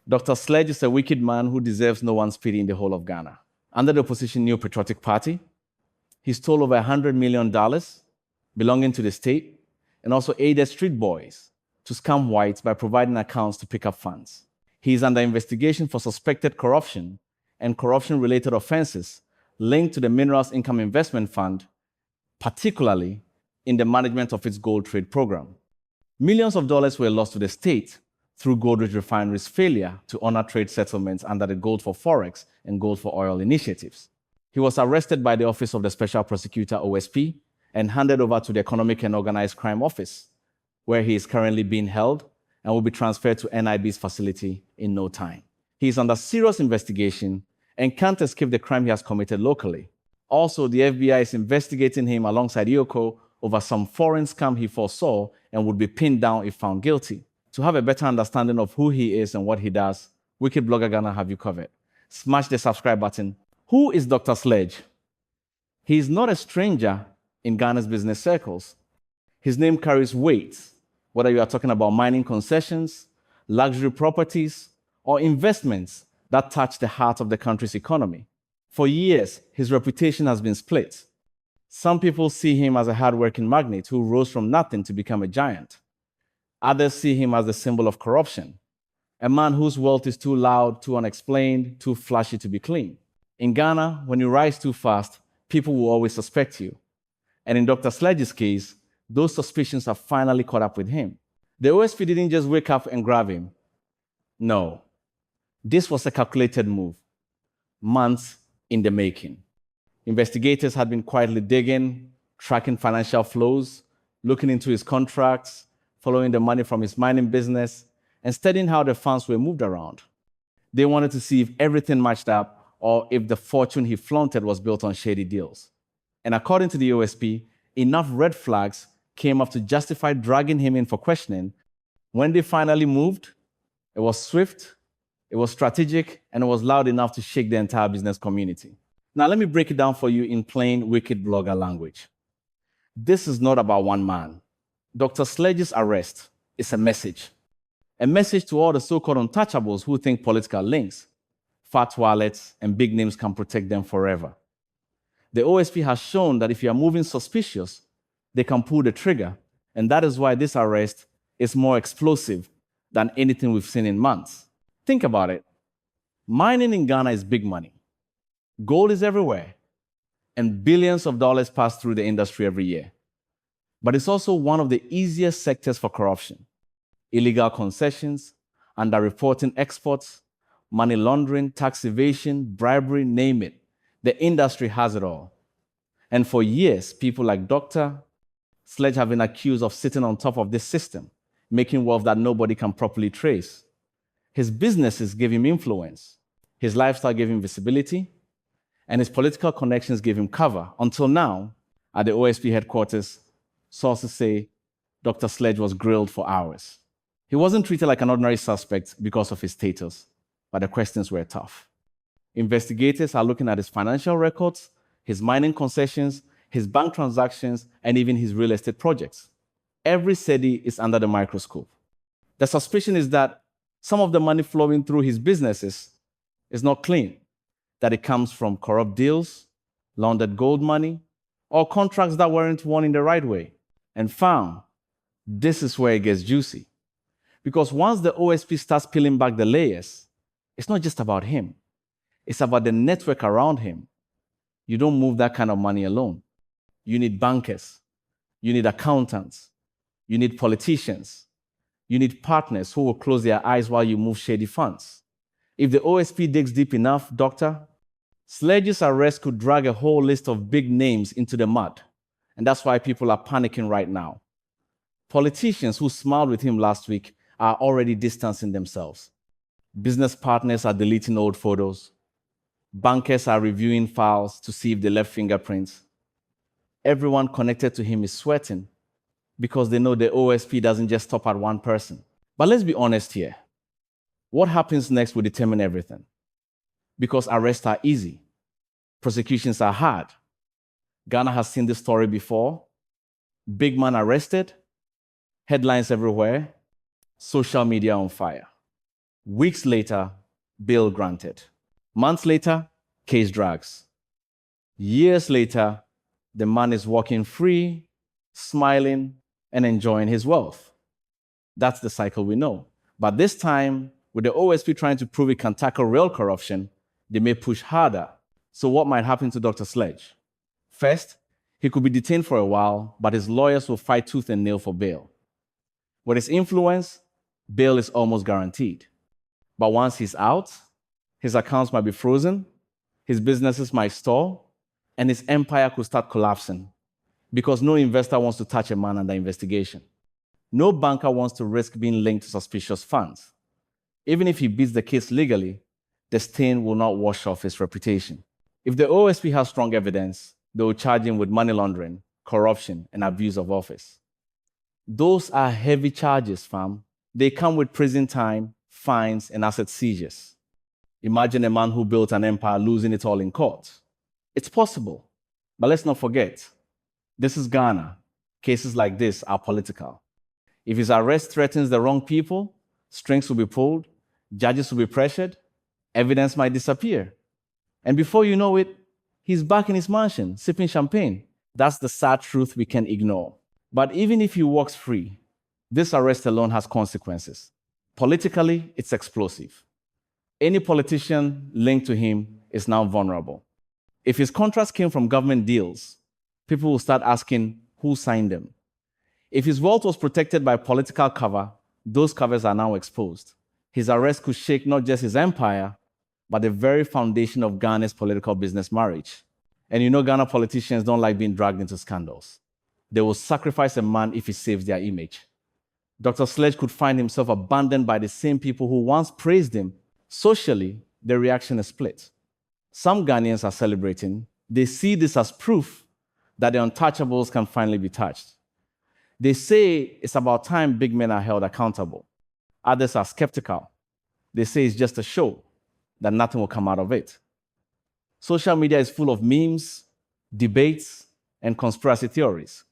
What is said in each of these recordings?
Dr. Sledge is a wicked man who deserves no one's pity in the whole of Ghana. Under the opposition New Patriotic Party, he stole over $100 million belonging to the state and also aided street boys to scam whites by providing accounts to pick up funds. He is under investigation for suspected corruption and corruption-related offenses linked to the Minerals Income Investment Fund, particularly in the management of its gold trade program. Millions of dollars were lost to the state through Gold Refinery's failure to honor trade settlements under the Gold for Forex and Gold for Oil initiatives. He was arrested by the Office of the Special Prosecutor, OSP, and handed over to the Economic and Organized Crime Office, where he is currently being held and will be transferred to NIB's facility in no time. He is under serious investigation and can't escape the crime he has committed locally. Also, the FBI is investigating him alongside Yoko over some foreign scam he foresaw and would be pinned down if found guilty. To have a better understanding of who he is and what he does, Wicked Blogger Ghana have you covered. Smash the subscribe button. Who is Dr. Sledge? He is not a stranger in Ghana's business circles. His name carries weight, whether you are talking about mining concessions, luxury properties, or investments that touch the heart of the country's economy. For years, his reputation has been split. Some people see him as a hardworking magnate who rose from nothing to become a giant. Others see him as the symbol of corruption, a man whose wealth is too loud, too unexplained, too flashy to be clean. In Ghana, when you rise too fast, people will always suspect you. And in Dr. Sledge's case, those suspicions have finally caught up with him. The OSP didn't just wake up and grab him. No, this was a calculated move, months in the making. Investigators had been quietly digging, tracking financial flows, looking into his contracts, following the money from his mining business, and studying how the funds were moved around. They wanted to see if everything matched up or if the fortune he flaunted was built on shady deals. And according to the OSP, enough red flags came up to justify dragging him in for questioning. When they finally moved, it was swift, it was strategic, and it was loud enough to shake the entire business community. Now, let me break it down for you in plain Wicked Blogger language. This is not about one man. Dr. Sledge's arrest is a message to all the so-called untouchables who think political links, fat wallets, and big names can protect them forever. The OSP has shown that if you are moving suspicious, they can pull the trigger, and that is why this arrest is more explosive than anything we've seen in months. Think about it. Mining in Ghana is big money. Gold is everywhere, and billions of dollars pass through the industry every year. But it's also one of the easiest sectors for corruption. Illegal concessions, underreporting exports, money laundering, tax evasion, bribery, name it. The industry has it all. And for years, people like Dr. Sledge have been accused of sitting on top of this system, making wealth that nobody can properly trace. His businesses gave him influence, his lifestyle gave him visibility, and his political connections gave him cover. Until now, at the OSP headquarters, sources say Dr. Sledge was grilled for hours. He wasn't treated like an ordinary suspect because of his status, but the questions were tough. Investigators are looking at his financial records, his mining concessions, his bank transactions, and even his real estate projects. Every cedi is under the microscope. The suspicion is that some of the money flowing through his businesses is not clean, that it comes from corrupt deals, laundered gold money, or contracts that weren't won in the right way. And found, this is where it gets juicy. Because once the OSP starts peeling back the layers, it's not just about him. It's about the network around him. You don't move that kind of money alone. You need bankers. You need accountants. You need politicians. You need partners who will close their eyes while you move shady funds. If the OSP digs deep enough, Doctor, Sledge's arrest could drag a whole list of big names into the mud. And that's why people are panicking right now. Politicians who smiled with him last week are already distancing themselves. Business partners are deleting old photos. Bankers are reviewing files to see if they left fingerprints. Everyone connected to him is sweating because they know the OSP doesn't just stop at one person. But let's be honest here. What happens next will determine everything. Because arrests are easy. Prosecutions are hard. Ghana has seen this story before. Big man arrested, headlines everywhere, social media on fire. Weeks later, bail granted. Months later, case drags. Years later, the man is walking free, smiling, and enjoying his wealth. That's the cycle we know. But this time, with the OSP trying to prove it can tackle real corruption, they may push harder. So what might happen to Dr. Sledge? First, he could be detained for a while, but his lawyers will fight tooth and nail for bail. With his influence, bail is almost guaranteed. But once he's out, his accounts might be frozen, his businesses might stall, and his empire could start collapsing because no investor wants to touch a man under investigation. No banker wants to risk being linked to suspicious funds. Even if he beats the case legally, the stain will not wash off his reputation. If the OSP has strong evidence, they will charge him with money laundering, corruption, and abuse of office. Those are heavy charges, fam. They come with prison time, fines, and asset seizures. Imagine a man who built an empire losing it all in court. It's possible, but let's not forget, this is Ghana. Cases like this are political. If his arrest threatens the wrong people, strings will be pulled, judges will be pressured, evidence might disappear. And before you know it, he's back in his mansion, sipping champagne. That's the sad truth we can't ignore. But even if he walks free, this arrest alone has consequences. Politically, it's explosive. Any politician linked to him is now vulnerable. If his contracts came from government deals, people will start asking who signed them. If his wealth was protected by political cover, those covers are now exposed. His arrest could shake not just his empire, but the very foundation of Ghana's political business marriage. And you know Ghana politicians don't like being dragged into scandals. They will sacrifice a man if he saves their image. Dr. Sledge could find himself abandoned by the same people who once praised him. Socially, the reaction is split. Some Ghanaians are celebrating. They see this as proof that the untouchables can finally be touched. They say it's about time big men are held accountable. Others are skeptical. They say it's just a show, that nothing will come out of it. Social media is full of memes, debates, and conspiracy theories.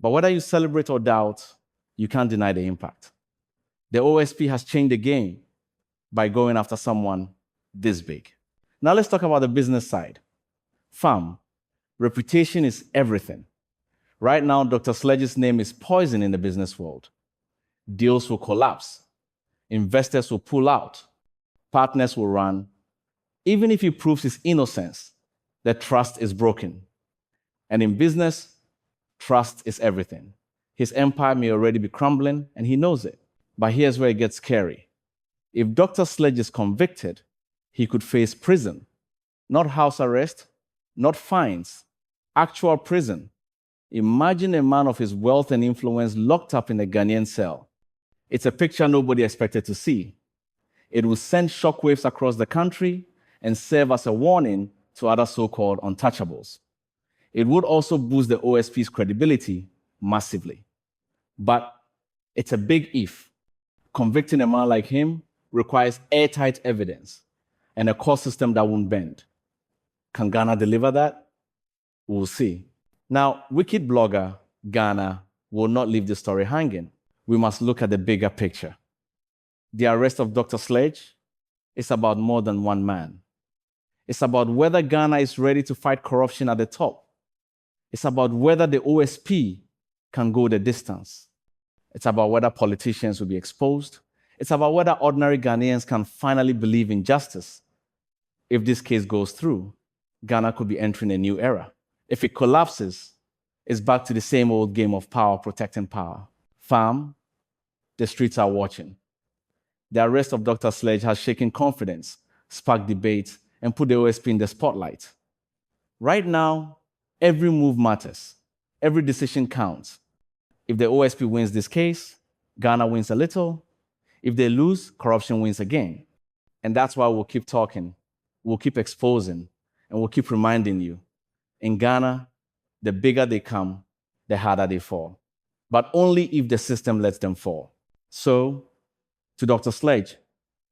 But whether you celebrate or doubt, you can't deny the impact. The OSP has changed the game by going after someone this big. Now let's talk about the business side. Fam, reputation is everything. Right now, Dr. Sledge's name is poison in the business world. Deals will collapse. Investors will pull out. Partners will run. Even if he proves his innocence, the trust is broken. And in business, trust is everything. His empire may already be crumbling, and he knows it. But here's where it gets scary. If Dr. Sledge is convicted, he could face prison. Not house arrest, not fines, actual prison. Imagine a man of his wealth and influence locked up in a Ghanaian cell. It's a picture nobody expected to see. It will send shockwaves across the country and serve as a warning to other so-called untouchables. It would also boost the OSP's credibility massively. But it's a big if. Convicting a man like him requires airtight evidence and a court system that won't bend. Can Ghana deliver that? We'll see. Now, wicked blogger Ghana will not leave the story hanging. We must look at the bigger picture. The arrest of Dr. Sledge is about more than one man. It's about whether Ghana is ready to fight corruption at the top. It's about whether the OSP can go the distance. It's about whether politicians will be exposed. It's about whether ordinary Ghanaians can finally believe in justice. If this case goes through, Ghana could be entering a new era. If it collapses, it's back to the same old game of power protecting power. Fam, the streets are watching. The arrest of Dr. Sledge has shaken confidence, sparked debate, and put the OSP in the spotlight. Right now, every move matters. Every decision counts. If the OSP wins this case, Ghana wins a little. If they lose, corruption wins again. And that's why we'll keep talking, we'll keep exposing, and we'll keep reminding you. In Ghana, the bigger they come, the harder they fall. But only if the system lets them fall. So, to Dr. Sledge,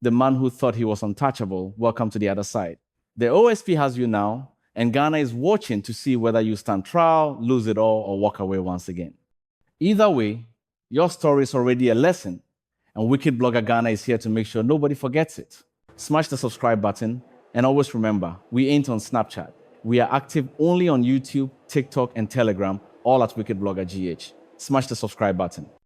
the man who thought he was untouchable, welcome to the other side. The OSP has you now, and Ghana is watching to see whether you stand trial, lose it all, or walk away once again. Either way, your story is already a lesson, and Wicked Blogger Ghana is here to make sure nobody forgets it. Smash the subscribe button, and always remember, we ain't on Snapchat. We are active only on YouTube, TikTok, and Telegram, all at Wicked Blogger GH. Smash the subscribe button.